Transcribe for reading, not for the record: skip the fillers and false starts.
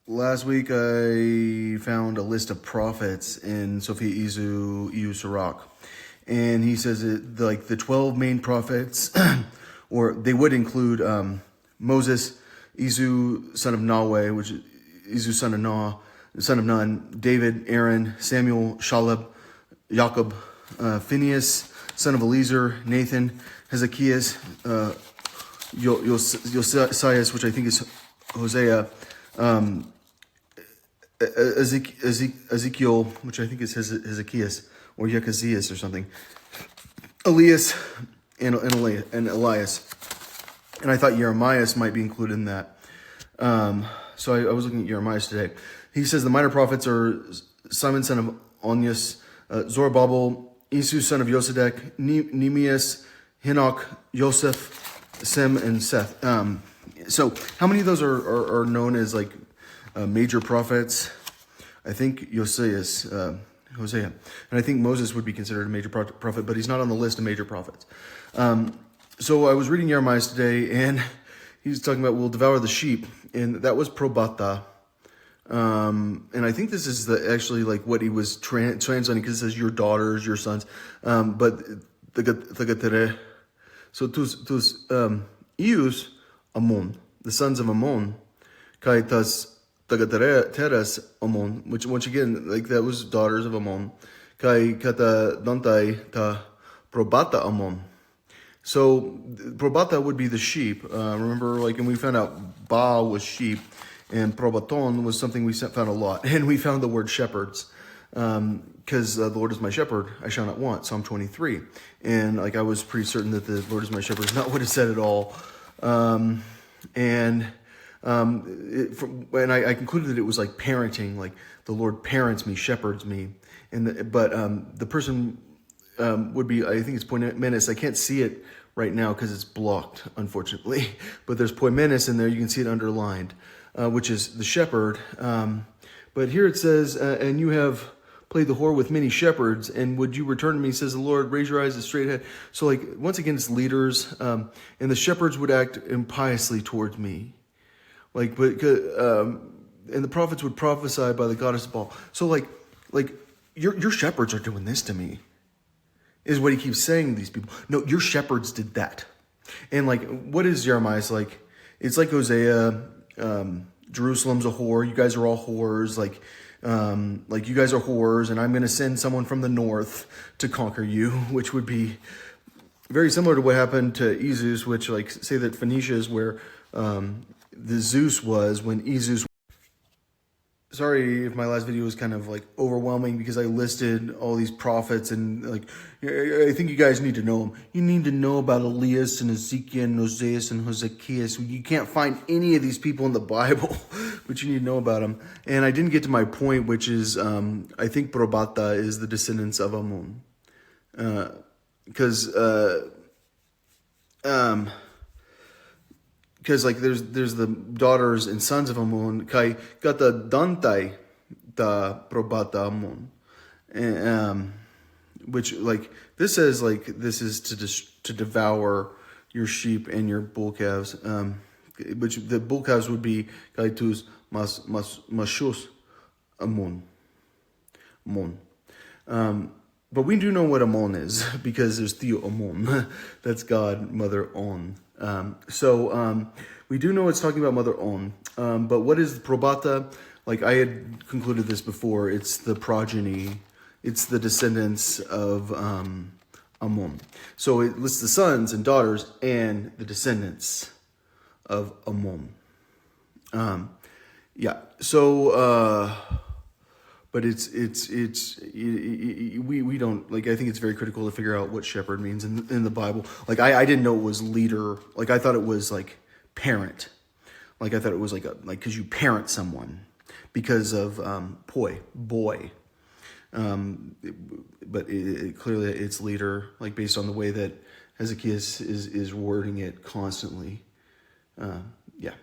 Last week I found a list of prophets in Sophia Izu Sirach. And he says like the 12 main prophets, or they would include Moses, Izu, son of Nahweh, which is Izu, son of Nun, David, Aaron, Samuel, Shalab, Jacob, Phineas, son of Eliezer, Nathan, Hezekias, Josias, which I think is Hosea, Ezekiel, which I think is Hezekias or Jechazias or something, Elias, and Elias. And I thought Jeremias might be included in that. So I was looking at Jeremias today. He says the minor prophets are Simon, son of Onias, Zorobabel, Isu, son of Yosedek, Nehemias, Henoch, Joseph, Sem, and Seth. So how many of those are known as like major prophets? I think Hosea. And I think Moses would be considered a major prophet, but he's not on the list of major prophets. So I was reading Jeremiah today, and he's talking about we'll devour the sheep, and that was probata. And I think this is actually like what he was translating, because it says your daughters, your sons. But the so tus ius Ammon, the sons of Ammon, kaitas Teres Ammon, which once again, like that was daughters of Ammon. Kai kata dantai ta probata Ammon. So probata would be the sheep. Remember, like, and we found out ba was sheep, and probaton was something we found a lot. And we found the word shepherds, because the Lord is my shepherd, I shall not want. Psalm 23. And like I was pretty certain that the Lord is my shepherd is not what it said at all. And I concluded that it was like parenting, like the Lord parents me, shepherds me, but the person would be, I think it's poimenis. I can't see it right now because it's blocked, unfortunately. But there's poimenis in there. You can see it underlined, which is the shepherd. But here it says, and you have played the whore with many shepherds, and would you return to me, says the Lord, raise your eyes and straight ahead. So like, once again, it's leaders, and the shepherds would act impiously towards me. Like, but, and the prophets would prophesy by the goddess of Baal. So like your shepherds are doing this to me, is what he keeps saying to these people. No, your shepherds did that. And like, what is Jeremiah's like? It's like Hosea, Jerusalem's a whore. You guys are all whores. Like you guys are whores, and I'm going to send someone from the north to conquer you, which would be very similar to what happened to Izus, which like say that Phoenicia is where, the Zeus was when Izus. Sorry if my last video was kind of like overwhelming because I listed all these prophets, and like I think you guys need to know them. You need to know about Elias and Ezekiel and Oseas and Hezekias. You can't find any of these people in the Bible, but you need to know about them. And I didn't get to my point, which is I think Probata is the descendants of Ammon, because like there's the daughters and sons of Ammon, kai kata dantai ta probata Ammon, and which like this says like this is to devour your sheep and your bull calves, which the bull calves would be kai tus mashus Ammon. But we do know what Ammon is because there's Theo Ammon. That's God, Mother On. So we do know it's talking about Mother On. But what is Probata? Like I had concluded this before. It's the progeny. It's the descendants of Ammon. So it lists the sons and daughters and the descendants of Ammon. Yeah. So... But we don't, like, I think it's very critical to figure out what shepherd means in the Bible. Like, I didn't know it was leader. Like, I thought it was, like, parent. Like, I thought it was, like, because you parent someone because of boy. But clearly it's leader, like, based on the way that Hezekiah is wording it constantly. Yeah.